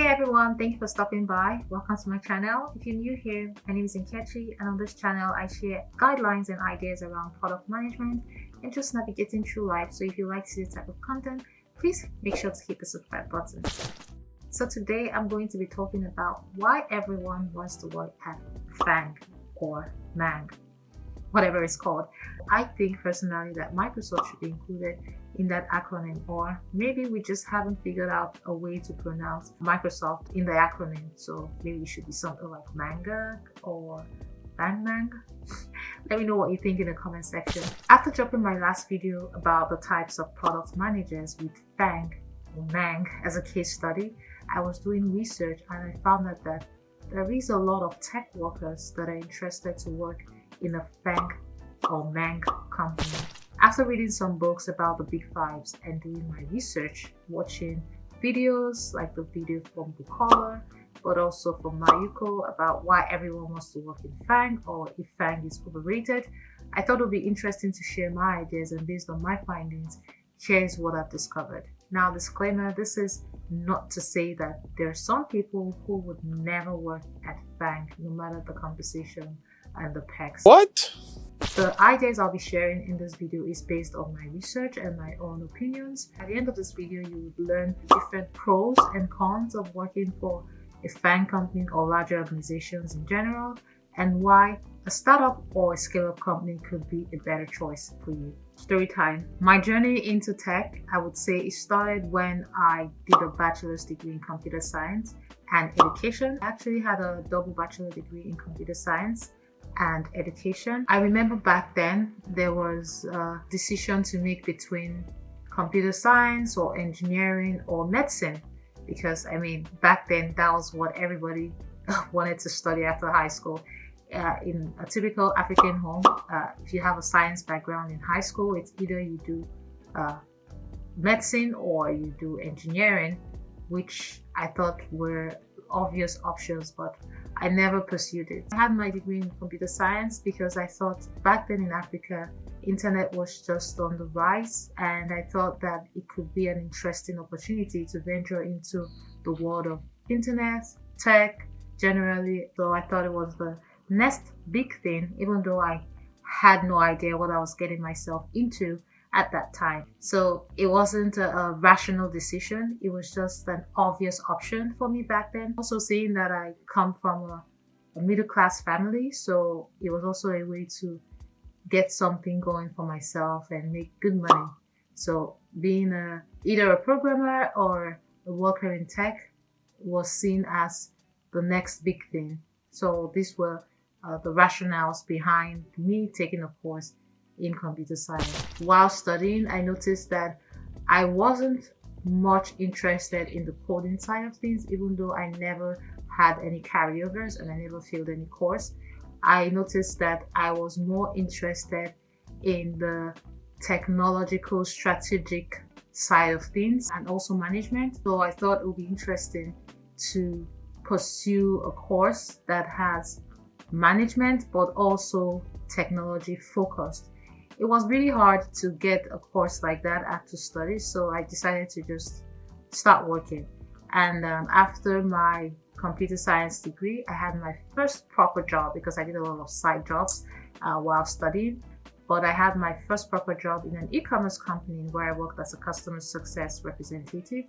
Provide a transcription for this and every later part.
Hey everyone, thank you for stopping by. Welcome to my channel. If you're new here, my name is Nkechi, and on this channel I share guidelines and ideas around product management and just navigating through life. So if you like this type of content, please make sure to hit the subscribe button. So today I'm going to be talking about why everyone wants to work at FANG or MANG, whatever it's called. I think personally that Microsoft should be included in that acronym, or maybe we just haven't figured out a way to pronounce Microsoft in the acronym. So maybe it should be something like Manga or Bang. Let me know what you think in the comment section. After dropping my last video about the types of product managers with FANG or MANG as a case study, I was doing research and I found that there is a lot of tech workers that are interested to work in a FANG or MANG company. After reading some books about the big fives and doing my research, watching videos like the video from Bukola, but also from Mayuko about why everyone wants to work in FANG or if FANG is overrated, I thought it would be interesting to share my ideas, and based on my findings, here's what I've discovered. Now, disclaimer, this is not to say that there are some people who would never work at FANG no matter the compensation and the perks. What? The ideas I'll be sharing in this video is based on my research and my own opinions. At the end of this video, you would learn different pros and cons of working for a FANG company or larger organizations in general, and why a startup or a scale-up company could be a better choice for you. Story time. My journey into tech, I would say it started when I did a bachelor's degree in computer science and education. I actually had a double bachelor degree in computer science and education. I remember back then there was a decision to make between computer science or engineering or medicine, because I mean back then that was what everybody wanted to study after high school. In a typical African home, if you have a science background in high school, it's either you do medicine or you do engineering, which I thought were obvious options, but I never pursued it. I had my degree in computer science because I thought back then in Africa, internet was just on the rise, and I thought that it could be an interesting opportunity to venture into the world of internet, tech generally. So I thought it was the next big thing, even though I had no idea what I was getting myself into at that time. So it wasn't a rational decision, it was just an obvious option for me back then. Also, seeing that I come from a middle-class family, so it was also a way to get something going for myself and make good money. So being either a programmer or a worker in tech was seen as the next big thing. So these were the rationales behind me taking a course in computer science. While studying, I noticed that I wasn't much interested in the coding side of things, even though I never had any carryovers and I never failed any course. I noticed that I was more interested in the technological, strategic side of things and also management. So I thought it would be interesting to pursue a course that has management but also technology focused. It was really hard to get a course like that after study, so I decided to just start working. And after my computer science degree, I had my first proper job, because I did a lot of side jobs while studying. But I had my first proper job in an e-commerce company where I worked as a customer success representative.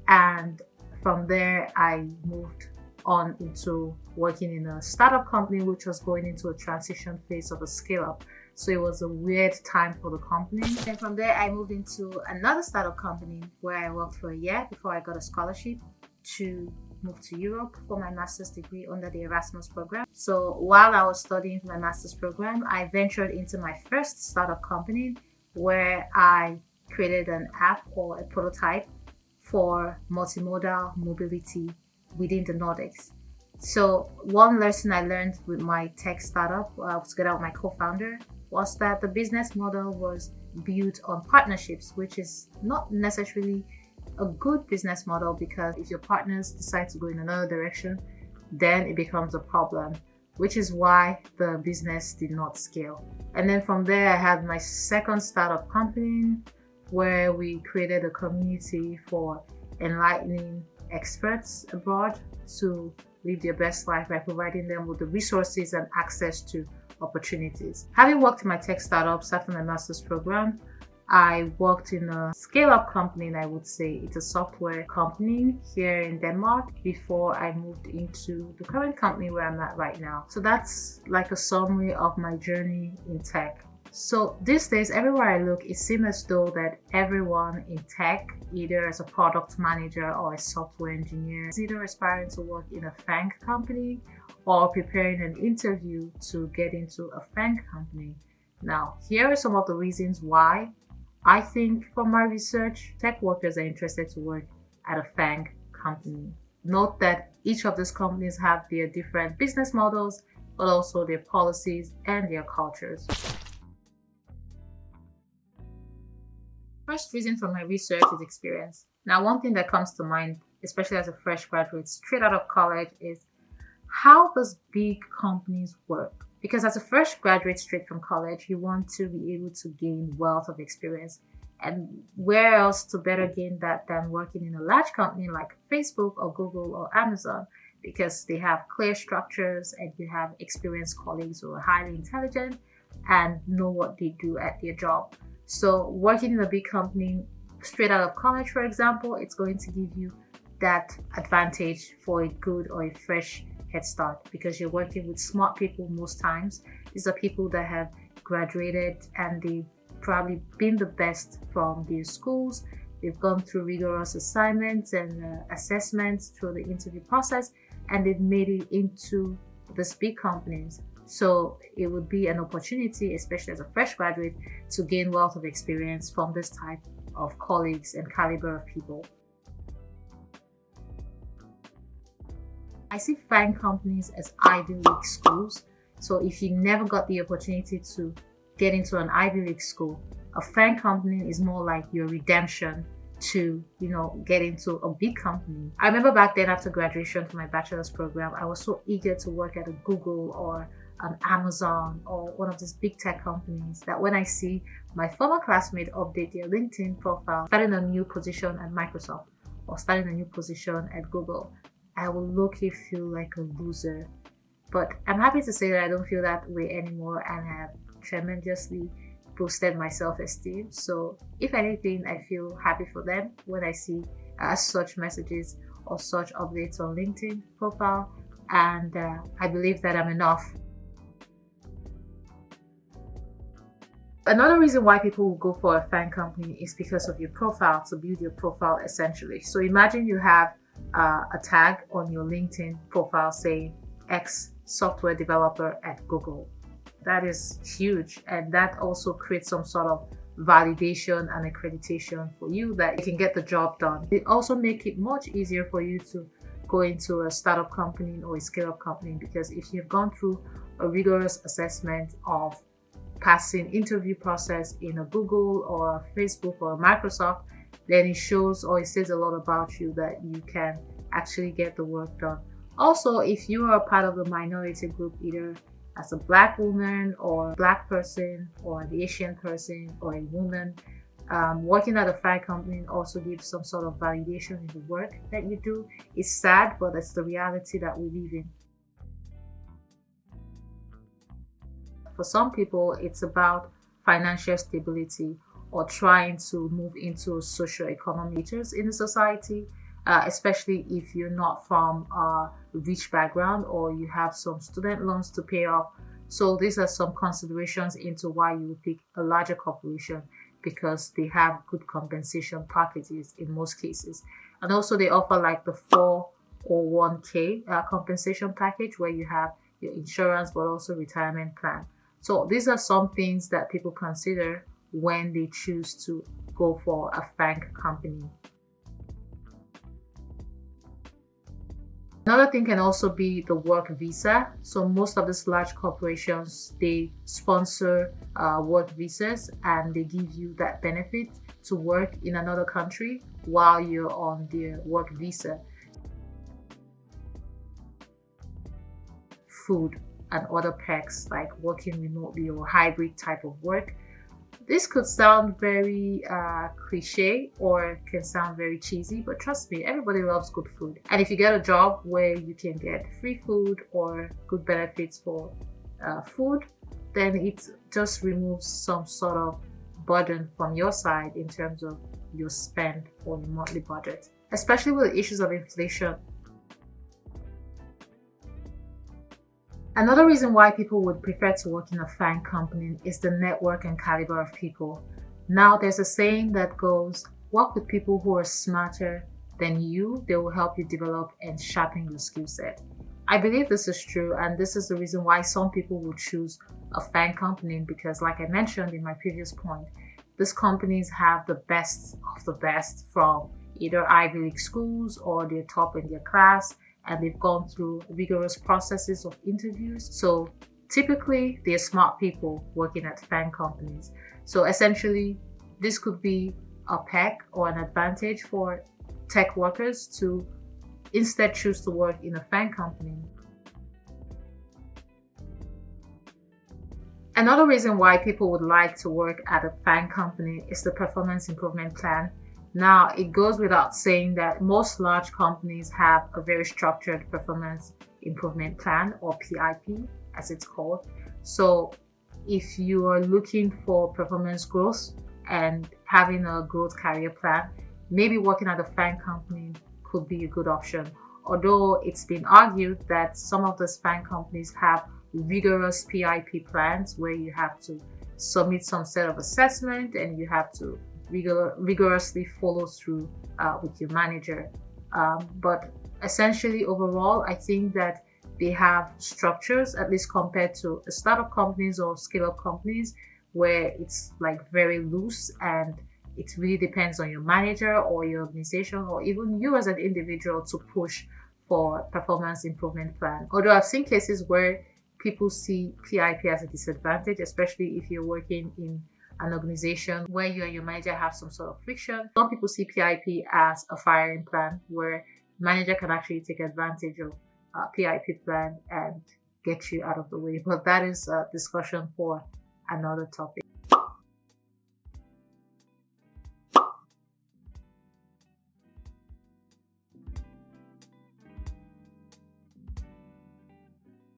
And from there, I moved on into working in a startup company, which was going into a transition phase of a scale-up. So it was a weird time for the company. And from there, I moved into another startup company where I worked for a year before I got a scholarship to move to Europe for my master's degree under the Erasmus program. So while I was studying my master's program, I ventured into my first startup company where I created an app or a prototype for multimodal mobility within the Nordics. So one lesson I learned with my tech startup together with my co-founder was that the business model was built on partnerships, which is not necessarily a good business model, because if your partners decide to go in another direction, then it becomes a problem, which is why the business did not scale. And then from there, I had my second startup company where we created a community for enlightening experts abroad to live their best life by providing them with the resources and access to opportunities. Having worked in my tech startups after my master's program, I worked in a scale-up company, and I would say it's a software company here in Denmark before I moved into the current company where I'm at right now. So that's like a summary of my journey in tech. So these days, everywhere I look, it seems as though that everyone in tech, either as a product manager or a software engineer, is either aspiring to work in a FANG company or preparing an interview to get into a FANG company. Now, here are some of the reasons why I think from my research, tech workers are interested to work at a FANG company. Note that each of these companies have their different business models, but also their policies and their cultures. First reason for my research is experience. Now, one thing that comes to mind, especially as a fresh graduate straight out of college, is how does big companies work? Because as a fresh graduate straight from college, you want to be able to gain wealth of experience. And where else to better gain that than working in a large company like Facebook or Google or Amazon? Because they have clear structures and you have experienced colleagues who are highly intelligent and know what they do at their job. So working in a big company straight out of college, for example, it's going to give you that advantage for a good or a fresh head start because you're working with smart people most times. These are people that have graduated and they've probably been the best from their schools. They've gone through rigorous assignments and assessments through the interview process, and they've made it into these big companies. So it would be an opportunity, especially as a fresh graduate, to gain wealth of experience from this type of colleagues and caliber of people. I see FANG companies as Ivy League schools. So if you never got the opportunity to get into an Ivy League school, a FANG company is more like your redemption to, get into a big company. I remember back then after graduation from my bachelor's program, I was so eager to work at a Google or an Amazon or one of these big tech companies that when I see my former classmate update their LinkedIn profile, starting a new position at Microsoft or starting a new position at Google, I will low-key feel like a loser. But I'm happy to say that I don't feel that way anymore and have tremendously boosted my self-esteem. So if anything, I feel happy for them when I see such messages or such updates on LinkedIn profile, and I believe that I'm enough. Another reason why people will go for a FANG company is because of your profile, to build your profile essentially. So imagine you have a tag on your LinkedIn profile saying ex software developer at Google. That is huge, and that also creates some sort of validation and accreditation for you that you can get the job done. It also makes it much easier for you to go into a startup company or a scale-up company, because if you've gone through a rigorous assessment of passing interview process in a Google or a Facebook or a Microsoft, then it shows or it says a lot about you that you can actually get the work done. Also, if you are a part of the minority group, either as a Black woman or Black person or an Asian person or a woman, working at a FANG company also gives some sort of validation in the work that you do. It's sad, but it's the reality that we live in. For some people, it's about financial stability or trying to move into socio-economic status in the society, especially if you're not from a rich background or you have some student loans to pay off. So these are some considerations into why you would pick a larger corporation, because they have good compensation packages in most cases. And also they offer like the 401k compensation package where you have your insurance but also retirement plan. So these are some things that people consider when they choose to go for a FANG company. Another thing can also be the work visa. So most of these large corporations, they sponsor work visas and they give you that benefit to work in another country while you're on their work visa. Food and other perks like working remotely or hybrid type of work. This could sound very cliche or can sound very cheesy, but trust me, everybody loves good food. And if you get a job where you can get free food or good benefits for food, then it just removes some sort of burden from your side in terms of your spend or your monthly budget, especially with the issues of inflation. Another reason why people would prefer to work in a FAANG company is the network and caliber of people. Now, there's a saying that goes, work with people who are smarter than you. They will help you develop and sharpen your skill set. I believe this is true, and this is the reason why some people will choose a FAANG company, because like I mentioned in my previous point, these companies have the best of the best from either Ivy League schools or they're top in their class, and they've gone through rigorous processes of interviews. So typically, they're smart people working at FAANG companies. So essentially, this could be a perk or an advantage for tech workers to instead choose to work in a FAANG company. Another reason why people would like to work at a FAANG company is the performance improvement plan. Now, it goes without saying that most large companies have a very structured performance improvement plan, or PIP as it's called. So if you are looking for performance growth and having a growth career plan, maybe working at a FAANG company could be a good option. Although it's been argued that some of those FAANG companies have rigorous PIP plans where you have to submit some set of assessment and you have to rigorously follow through with your manager. But essentially, overall, I think that they have structures, at least compared to startup companies or scale-up companies, where it's like very loose and it really depends on your manager or your organization or even you as an individual to push for performance improvement plan. Although I've seen cases where people see PIP as a disadvantage, especially if you're working in an organization where you and your manager have some sort of friction. Some people see PIP as a firing plan where manager can actually take advantage of PIP plan and get you out of the way. But that is a discussion for another topic.